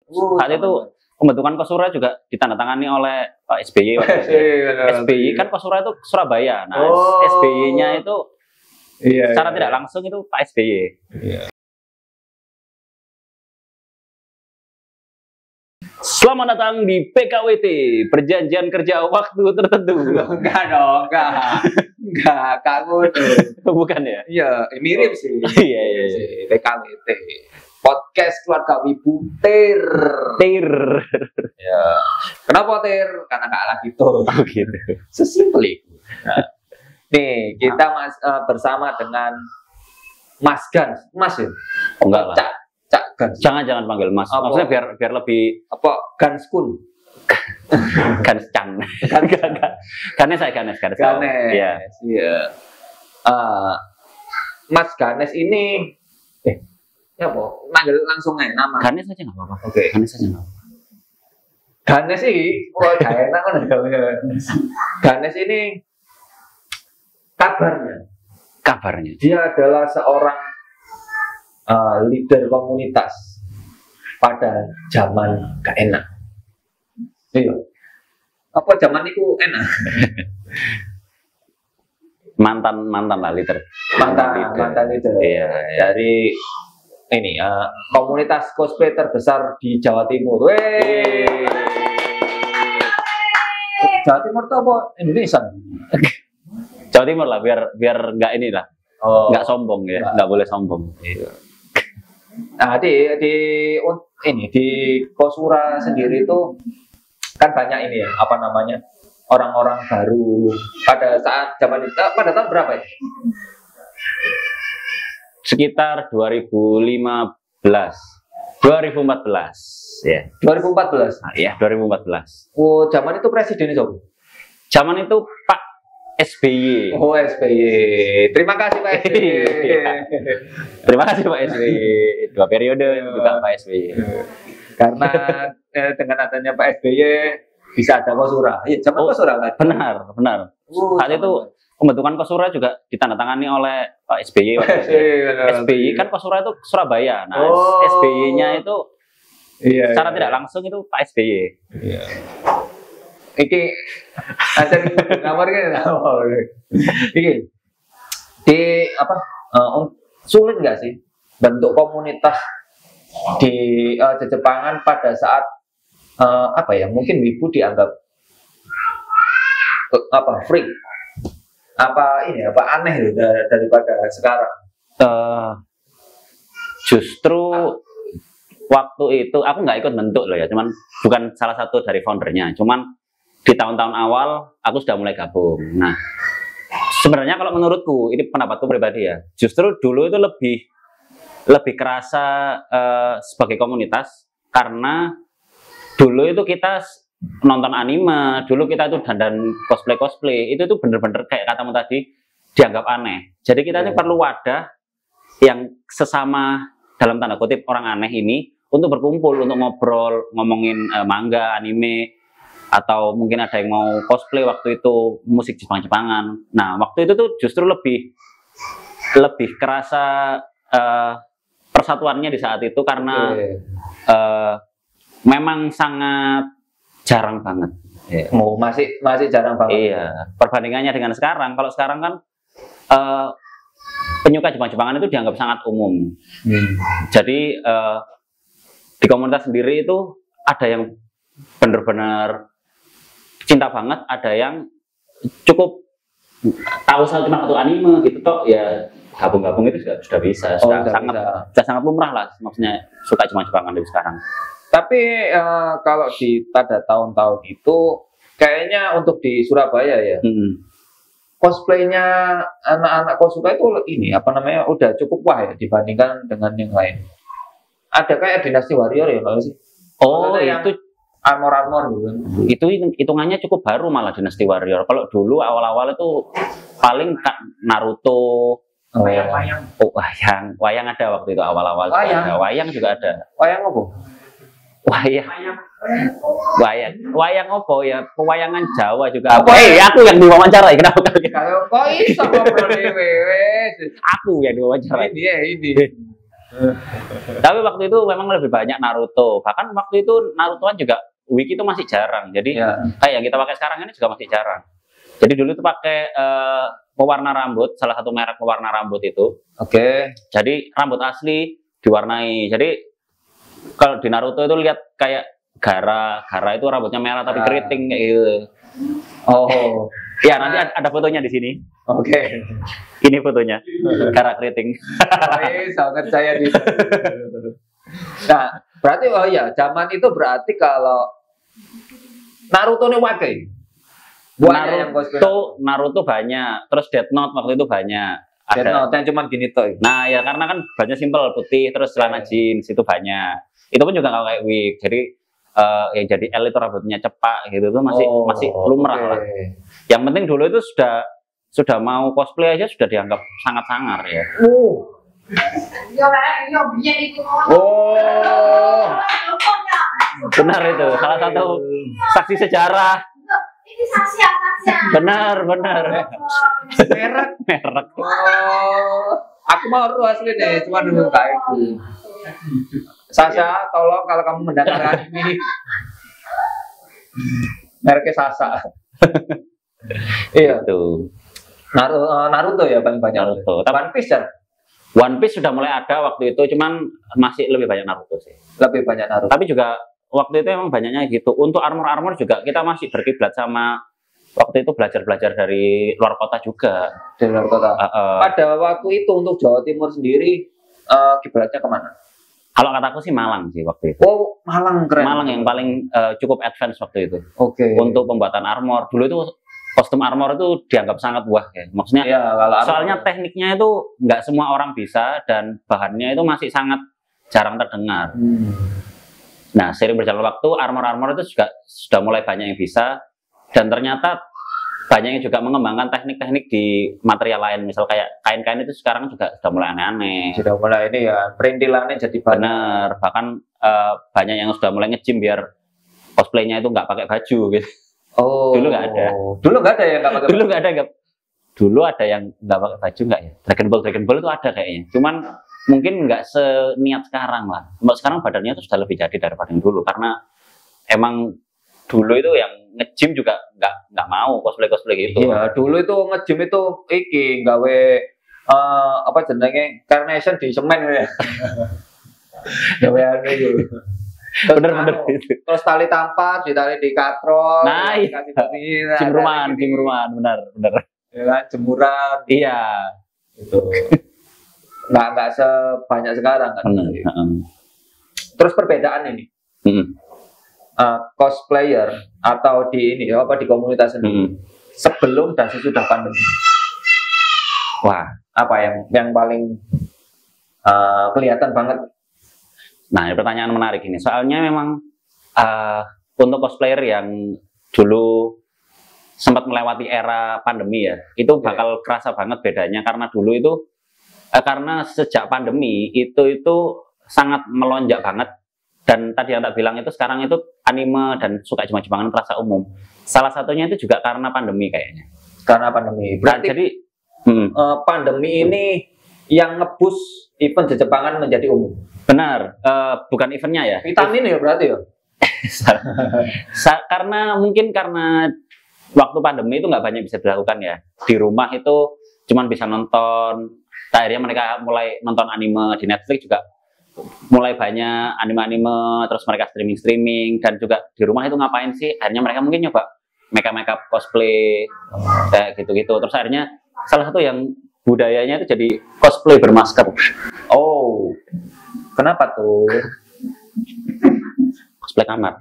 Saat itu pembentukan Kosura juga ditandatangani oleh Pak SBY. SBY kan Kosura itu Surabaya. Nah, SBY-nya itu secara tidak langsung itu Pak SBY. Selamat datang di PKWT, perjanjian kerja waktu tertentu. Enggak dong, enggak, kamu tuh. Bukan ya? Iya, mirip sih. Iya. PKWT. Podcast keluarga Wibu Tir. Ya. Kenapa Tir? Karena nggak lagi tuh. Oh gitu. Sesimpel itu. Nah, nih, kita bersama dengan Mas Gans. Mas ya? Oh, enggak lah. Cak Gans. Jangan panggil Mas. Apa? Maksudnya biar lebih apa Ganskun? Gans Chan. Ganes. Iya. Mas Ganes ini ya apa? Manggil langsung aja nama. Ganes aja nggak apa-apa. Oke. Ganes aja nggak apa-apa. Ganes sih, gak enak kan. Ganes ini kabarnya dia adalah seorang leader komunitas pada zaman gak enak. Iya. Apa zaman itu enak? mantan lah leader. Mantan leader. Iya. Dari ini komunitas cosplay terbesar di Jawa Timur. Jawa Timur itu apa? Indonesia. Jawa Timur lah, biar nggak ini lah, nggak sombong ya, nggak boleh sombong. Iya. Nah di Kosura sendiri itu kan banyak ini ya, apa namanya, orang-orang baru pada saat zaman itu, pada tahun berapa ya? Sekitar 2014 ya. 2014. Nah, iya 2014. Oh, zaman itu presiden itu. Zaman itu Pak SBY. Oh, SBY. Terima kasih Pak SBY. Terima kasih Pak SBY. 2 periode juga Pak SBY. Karena dengan adanya Pak SBY bisa ada Kosura. Iya, zaman Kosura kan? Benar. Saat itu pembentukan Kosura juga ditandatangani oleh Pak SBY. SBY kan Kosura itu Surabaya. Nah, SBY-nya itu secara tidak langsung itu Pak SBY. Iya. Iki ada nomor iki di apa sulit nggak sih bentuk komunitas di Jepangan pada saat apa ya, mungkin Wibu dianggap freak, apa aneh loh daripada sekarang. Justru waktu itu aku nggak ikut bentuk loh ya, cuman bukan salah satu dari foundernya, cuman di tahun-tahun awal aku sudah mulai gabung. Nah, sebenarnya kalau menurutku, ini pendapatku pribadi ya, justru dulu itu lebih kerasa sebagai komunitas, karena dulu itu kita nonton anime, dulu kita itu dandan cosplay, itu tuh bener-bener kayak katamu tadi, dianggap aneh. Jadi kita ini perlu wadah yang sesama dalam tanda kutip orang aneh ini untuk berkumpul, untuk ngobrol, ngomongin manga, anime, atau mungkin ada yang mau cosplay waktu itu musik Jepang-Jepangan. Nah, waktu itu tuh justru lebih kerasa persatuannya di saat itu, karena memang sangat jarang banget. Oh, masih jarang banget. Iya, perbandingannya dengan sekarang. Kalau sekarang kan penyuka Jepang-Jepangan itu dianggap sangat umum. Jadi di komunitas sendiri itu ada yang benar-benar cinta banget, ada yang cukup tahu cuma satu anime gitu toh, ya gabung-gabung itu sudah bisa, sudah sangat lumrah lah, maksudnya suka Jepang-Jepangan dari sekarang. Tapi kalau pada tahun-tahun itu kayaknya untuk di Surabaya ya, cosplaynya anak-anak Kosura itu ini apa namanya udah cukup wah ya dibandingkan dengan yang lain. Ada kayak Dinasti Warrior ya kalau sih. Oh, itu armor gitu. Itu hitungannya cukup baru malah Dinasti Warrior. Kalau dulu awal-awal itu paling Naruto, wayang. Oh, wayang ada waktu itu awal-awal. Wayang juga ada. Wayang apa? Wayang apa ya? Pewayangan Jawa juga. Aku yang diwawancarai, kenapa kalian? Kok iso ngobrol dhewe? Aku yang diwawancarai. Ini. Tapi waktu itu memang lebih banyak Naruto. Bahkan waktu itu Narutoan juga wiki itu masih jarang. Jadi kayak yang kita pakai sekarang ini juga masih jarang. Jadi dulu itu pakai pewarna rambut, salah satu merek pewarna rambut itu. Jadi rambut asli diwarnai. Jadi kalau di Naruto itu lihat kayak Gara itu rambutnya merah tapi keriting kayak gitu. Oh, ya nanti ada fotonya di sini. Ini fotonya Gara keriting. Sangat saya di. Nah, berarti zaman itu berarti kalau Naruto nih wakai. Naruto banyak, terus Death Note waktu itu banyak. Death Note yang cuma gini tuh. Nah ya karena kan bajunya simpel putih, terus celana jeans itu banyak. Itu pun juga nggak kayak wig, jadi yang jadi L itu rambutnya cepak gitu tuh masih lumrah lah. Yang penting dulu itu sudah mau cosplay aja sudah dianggap sangat sangar ya. Benar itu salah satu saksi sejarah. Ini saksi ya. Benar. Merek. Aku mau asli deh, cuma dulu kayak itu. Sasha, tolong kalau kamu mendengarkan ini, mereknya Sasha. Iya tuh. Naruto ya paling banyak. Naruto. One Piece ya? One Piece sudah mulai ada waktu itu, cuman masih lebih banyak Naruto sih. Lebih banyak Naruto. Tapi juga waktu itu emang banyaknya gitu. Untuk armor juga kita masih berkiblat sama waktu itu belajar dari luar kota juga. Dari luar kota. Pada waktu itu untuk Jawa Timur sendiri kiblatnya kemana? Kalau kataku sih Malang sih waktu itu. Oh, Malang keren. Malang yang paling cukup advance waktu itu. Untuk pembuatan armor. Dulu itu kostum armor itu dianggap sangat wah ya. Maksudnya soalnya tekniknya itu nggak semua orang bisa dan bahannya itu masih sangat jarang terdengar. Nah, seiring berjalan waktu armor itu juga sudah mulai banyak yang bisa dan ternyata banyak yang juga mengembangkan teknik-teknik di material lain. Misal kayak kain-kain itu sekarang juga sudah mulai aneh-aneh. Sudah mulai ini ya, perintilannya jadi benar. Bahkan banyak yang sudah mulai nge-gym biar cosplaynya itu nggak pakai baju gitu. Dulu nggak ada. Dulu nggak ada ya nggak pakai. Dulu ada yang nggak pakai baju nggak ya? Dragon Ball itu ada kayaknya. Cuman mungkin nggak seniat sekarang lah. Sekarang badannya itu sudah lebih jadi daripada yang dulu karena emang dulu itu yang nge-gym juga nggak mau cosplay gitu. Iya, dulu itu nge-gym itu gawe apa jenenge carnation di semen ya. Gawe anu itu. Bener itu. Terus tali tampar, ditali di katrol. Nah, gym rumahan, benar. Ya kan, jemuran. Iya. Itu. Nggak sebanyak sekarang kan. Terus perbedaan ini. Cosplayer atau di komunitas ini sebelum dan sesudah pandemi. Wah, apa yang paling kelihatan banget? Nah, pertanyaan menarik ini. Soalnya memang untuk cosplayer yang dulu sempat melewati era pandemi ya, itu bakal kerasa banget bedanya karena dulu itu karena sejak pandemi itu sangat melonjak banget. Dan tadi yang tak bilang itu sekarang itu anime dan suka Jepang-Jepangan terasa umum. Salah satunya itu juga karena pandemi kayaknya. Karena pandemi. Berarti jadi pandemi ini yang nge-boost event Jepangan menjadi umum. Benar, bukan eventnya ya. Vitamin ya berarti ya. Karena waktu pandemi itu nggak banyak bisa dilakukan ya. Di rumah itu cuman bisa nonton. Akhirnya mereka mulai nonton anime di Netflix juga. Mulai banyak anime-anime, terus mereka streaming dan juga di rumah itu ngapain sih? Akhirnya mereka mungkin nyoba make-up cosplay kayak gitu-gitu. Terus akhirnya salah satu yang budayanya itu jadi cosplay bermasker. Oh, kenapa tuh? Cosplay kamar.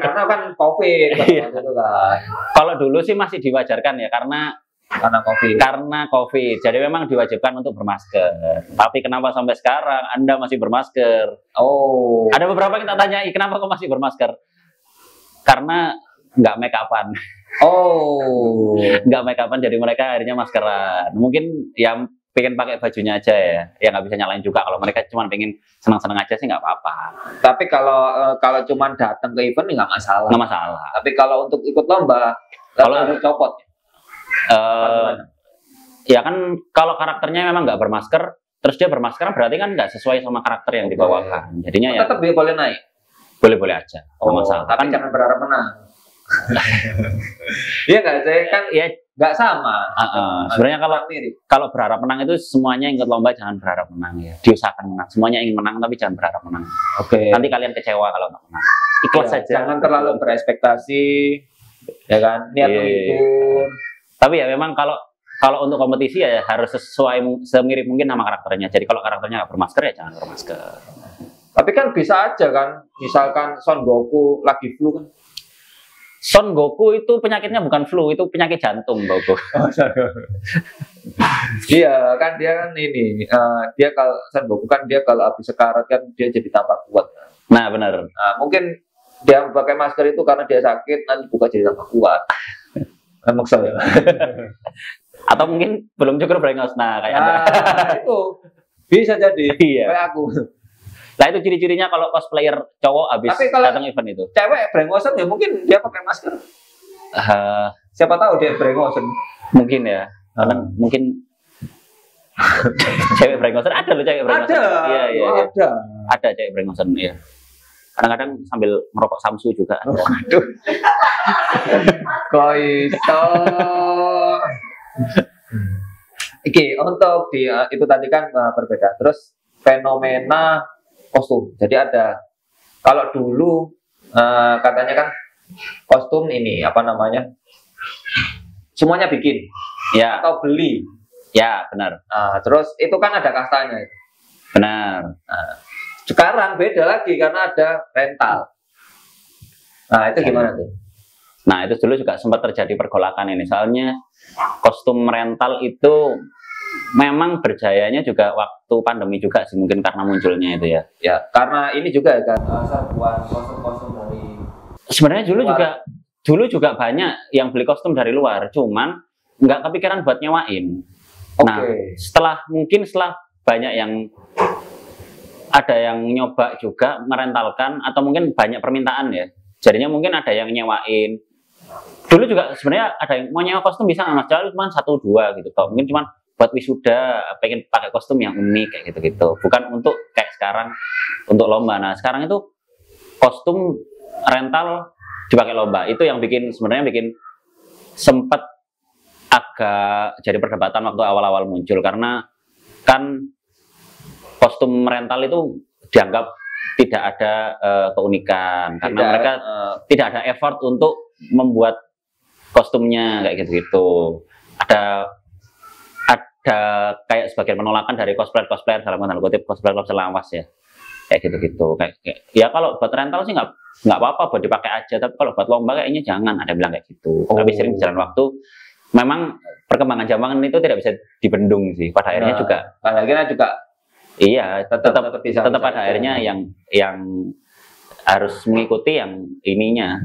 Karena kan COVID gitu kan. Kalau dulu sih masih diwajarkan ya karena COVID. Jadi memang diwajibkan untuk bermasker. Tapi kenapa sampai sekarang Anda masih bermasker? Oh. Ada beberapa kita tanyai, kenapa kok masih bermasker? Karena nggak make upan. Oh. Nggak make upan, jadi mereka akhirnya maskeran. Mungkin yang pengen pakai bajunya aja ya. Ya nggak bisa nyalain juga. Kalau mereka cuma pengen senang-senang aja sih nggak apa-apa. Tapi kalau cuma datang ke event nggak masalah. Nggak masalah. Tapi kalau untuk ikut lomba, kalau harus copot. Ya kan kalau karakternya memang nggak bermasker, terus dia bermasker berarti kan nggak sesuai sama karakter yang dibawakan. Jadinya ya tetap dia boleh naik. Boleh-boleh aja. Nggak masalah. Tapi jangan berharap menang. Iya nggak, saya kan ya nggak sama. Sebenarnya kalau berharap menang itu semuanya ikut lomba jangan berharap menang ya. Diusahakan menang. Semuanya ingin menang tapi jangan berharap menang. Oke. Nanti kalian kecewa kalau nggak menang. Ikhlas saja. Jangan terlalu berekspektasi, ya kan? Niat menghibur. Tapi ya memang kalau untuk kompetisi ya harus sesuai semirip mungkin sama karakternya. Jadi kalau karakternya nggak bermasker ya jangan bermasker. Tapi kan bisa aja kan, misalkan Son Goku lagi flu kan. Son Goku itu penyakitnya bukan flu, itu penyakit jantung, Goku. Iya kan dia kan ini, dia kalau Son Goku kan dia kalau habis sekarat kan dia jadi tambah kuat. Nah benar. Nah, mungkin dia pakai masker itu karena dia sakit, nanti buka jadi tambah kuat. Emang saya. Atau mungkin belum cukup brengos. Nah kayak itu bisa jadi. Iya. Kayak aku. Nah itu ciri-cirinya kalau cosplayer cowok habis datang event itu. Cewek brengosen ya mungkin dia pakai masker. Siapa tahu dia brengosen. Mungkin ya. Karena mungkin cewek brengosen ada loh cewek brengosen. Iya. Ada cewek brengosen ya. Kadang-kadang sambil merokok Samsu juga. Aduh. Koito. Oke, untuk itu tadi kan berbeda. Terus fenomena kostum. Jadi ada kalau dulu katanya kan kostum ini apa namanya? Semuanya bikin. Ya. Atau beli. Ya, benar. Terus itu kan ada kastanya. Benar. Sekarang beda lagi karena ada rental. Nah, itu gimana tuh? Nah, itu dulu juga sempat terjadi pergolakan ini. Soalnya kostum rental itu memang berjayanya juga waktu pandemi juga sih, mungkin karena munculnya itu ya. Ya, karena ini juga kan serbuan kostum-kostum dari sebenarnya dulu juga banyak yang beli kostum dari luar, cuman nggak kepikiran buat nyewain. Nah, setelah banyak yang ada yang nyoba juga merentalkan atau mungkin banyak permintaan ya. Jadinya mungkin ada yang nyewain. Dulu juga sebenarnya ada yang mau nyewa kostum bisa nggak mas, cuma 1-2 gitu. Toh mungkin cuma buat wisuda pengen pakai kostum yang unik kayak gitu-gitu. Bukan untuk kayak sekarang untuk lomba. Nah sekarang itu kostum rental dipakai lomba. Itu yang sebenarnya bikin sempat agak jadi perdebatan waktu awal-awal muncul karena kan kostum rental itu dianggap tidak ada keunikan karena mereka tidak ada effort untuk membuat kostumnya kayak gitu-gitu. Ada kayak sebagian penolakan dari cosplayer dalam tanda kutip cosplayer lawas ya kayak gitu-gitu. Kayak ya kalau buat rental sih nggak apa-apa buat dipakai aja, tapi kalau buat lomba kayaknya jangan, ada bilang kayak gitu. Tapi sering berjalan waktu memang perkembangan zaman itu tidak bisa dibendung sih. Pada akhirnya juga iya, tetap pada akhirnya yang harus mengikuti yang ininya.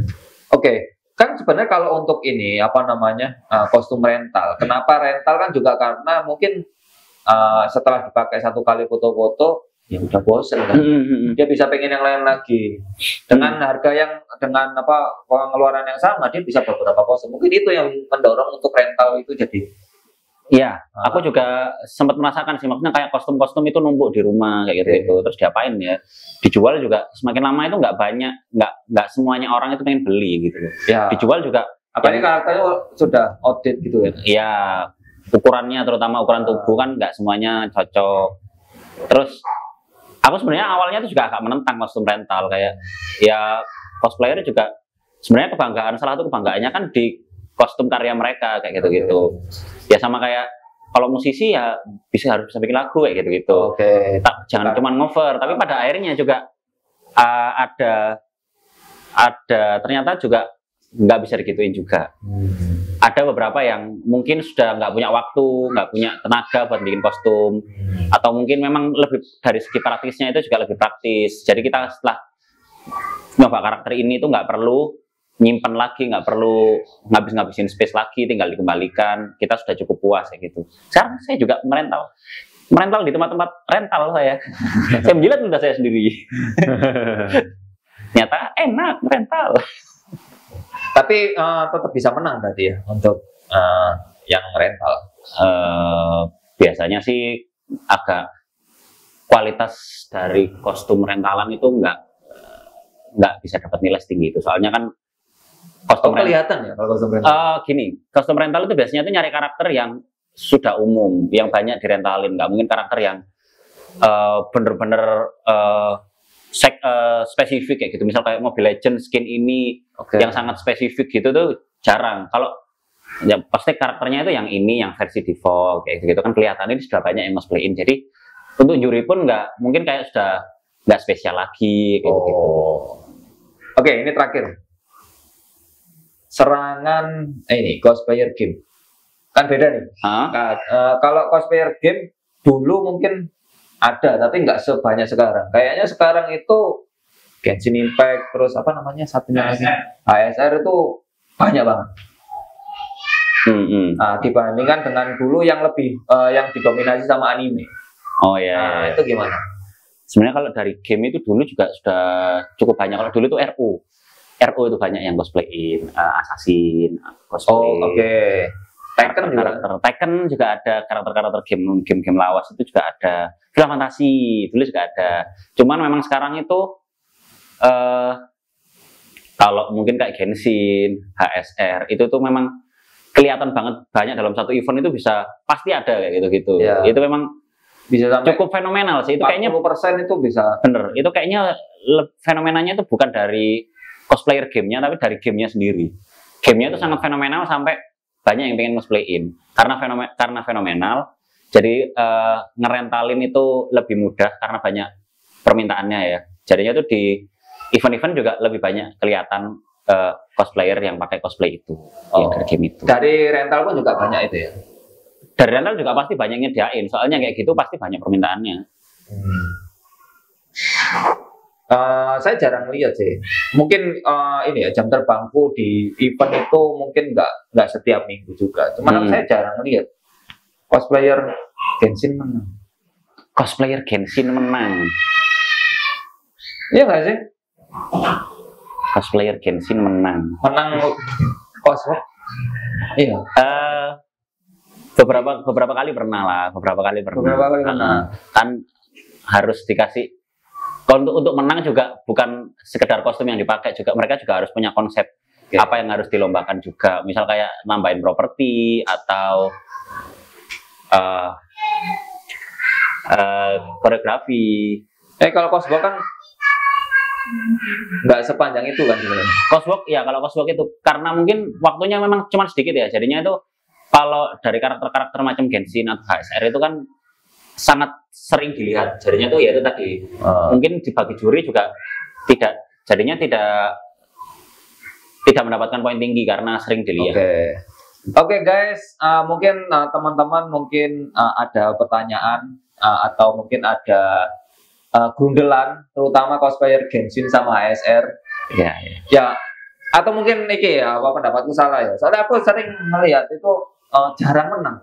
Oke, kan sebenarnya kalau untuk ini apa namanya kostum rental, kenapa rental kan juga karena mungkin setelah dipakai satu kali foto-foto ya udah bosen kan, dia bisa pengen yang lain lagi dengan harga yang dengan pengeluaran yang sama dia bisa beberapa kostum. Mungkin itu yang mendorong untuk rental itu jadi. Iya, aku juga sempat merasakan sih, maksudnya kayak kostum-kostum itu numpuk di rumah kayak gitu, terus diapain ya? Dijual juga semakin lama itu nggak semuanya orang itu pengen beli gitu loh. Ya. Dijual juga. Apalagi karakternya sudah outdated gitu ya? Iya, ukurannya terutama ukuran tubuh kan nggak semuanya cocok. Terus aku sebenarnya awalnya itu juga agak menentang kostum rental kayak ya cosplayer juga sebenarnya salah satu kebanggaannya kan di kostum karya mereka kayak gitu-gitu. Ya sama kayak kalau musisi ya harus bisa bikin lagu kayak gitu-gitu. Jangan cuma ngover, tapi pada akhirnya juga ada ternyata juga nggak bisa digituin juga. Ada beberapa yang mungkin sudah nggak punya waktu, nggak punya tenaga buat bikin kostum, atau mungkin memang lebih dari segi praktisnya itu juga lebih praktis. Jadi kita setelah nyoba karakter ini tuh nggak perlu nyimpen lagi, nggak perlu ngabisin space lagi, tinggal dikembalikan, kita sudah cukup puas kayak gitu. Sekarang saya juga merental di tempat-tempat rental saya menjilat udah saya sendiri. Ternyata enak merental. Tapi tetap bisa menang berarti ya untuk yang rental. Biasanya sih agak kualitas dari kostum rentalan itu nggak bisa dapat nilai setinggi itu. Soalnya kan kostum kelihatan ya kalau kostum rental. Gini, kostum rental itu biasanya itu nyari karakter yang sudah umum, yang banyak direntalin. Nggak mungkin karakter yang bener-bener spesifik kayak gitu. Misal kayak Mobile Legends skin ini yang sangat spesifik gitu tuh jarang. Kalau ya pasti karakternya itu yang ini, yang versi default kayak gitu kan kelihatan ini sudah banyak yang cosplayin. Jadi untuk juri pun nggak mungkin kayak sudah nggak spesial lagi kayak gitu. Oke, ini terakhir. Serangan ini cosplayer game kan beda nih. Kalau cosplayer game dulu mungkin ada tapi nggak sebanyak sekarang. Kayaknya sekarang itu Genshin Impact terus apa namanya satunya lagi ASR itu banyak banget. Nah, dibandingkan dengan dulu yang lebih yang didominasi sama anime. Oh ya. Itu gimana? Sebenarnya kalau dari game itu dulu juga sudah cukup banyak. Kalau dulu itu RO itu banyak yang cosplayin, Assassin, cosplay. Oke. Tekken juga ada karakter-karakter game lawas itu juga ada. Final Fantasy dulu juga ada. Cuman memang sekarang itu kalau mungkin kayak Genshin, HSR itu tuh memang kelihatan banget banyak dalam satu event itu bisa pasti ada kayak gitu-gitu. Ya. Itu memang bisa sampai cukup fenomenal sih. Itu kayaknya 40% itu bisa. Bener. Itu kayaknya fenomenanya itu bukan dari cosplayer gamenya tapi dari gamenya sendiri. Gamenya itu sangat fenomenal sampai banyak yang pengen cosplayin karena fenomenal. Jadi ngerentalin itu lebih mudah karena banyak permintaannya ya. Jadinya tuh di event-event juga lebih banyak kelihatan cosplayer yang pakai cosplay itu yang dari game itu. Dari rental pun juga banyak itu ya. Dari rental juga pasti banyak nyediain. Soalnya kayak gitu pasti banyak permintaannya. Saya jarang lihat sih. Mungkin ini ya jam terbangku di event itu mungkin nggak setiap minggu juga. Cuman saya jarang lihat cosplayer Genshin menang. Cosplayer Genshin menang. Iya nggak sih? Cosplayer Genshin menang. Menang cosplay? Iya. Beberapa kali pernah lah. Beberapa kali pernah. Kan harus dikasih. Untuk menang juga bukan sekedar kostum yang dipakai juga, mereka juga harus punya konsep apa yang harus dilombakan juga. Misal kayak nambahin properti atau koreografi. Kalau cosplay kan nggak sepanjang itu kan sebenarnya. Cosplay ya, kalau cosplay itu karena mungkin waktunya memang cuma sedikit ya. Jadinya itu kalau dari karakter-karakter macam Genshin atau HSR itu kan sangat sering dilihat. Jadinya tuh ya itu tadi mungkin dibagi juri juga tidak mendapatkan poin tinggi karena sering dilihat. Oke guys, mungkin teman-teman mungkin ada pertanyaan atau mungkin ada grundelan terutama cosplayer Genshin sama HSR. Ya. Atau mungkin ini ya apa pendapatku salah ya. Soalnya aku sering melihat itu jarang menang.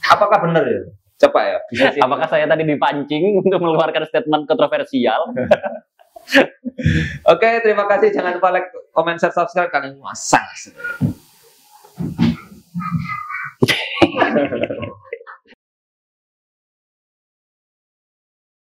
Apakah benar ya? Coba ya. Apakah saya tadi dipancing untuk mengeluarkan statement kontroversial? Oke, terima kasih. Jangan lupa like, comment, share, subscribe. Kalian masak.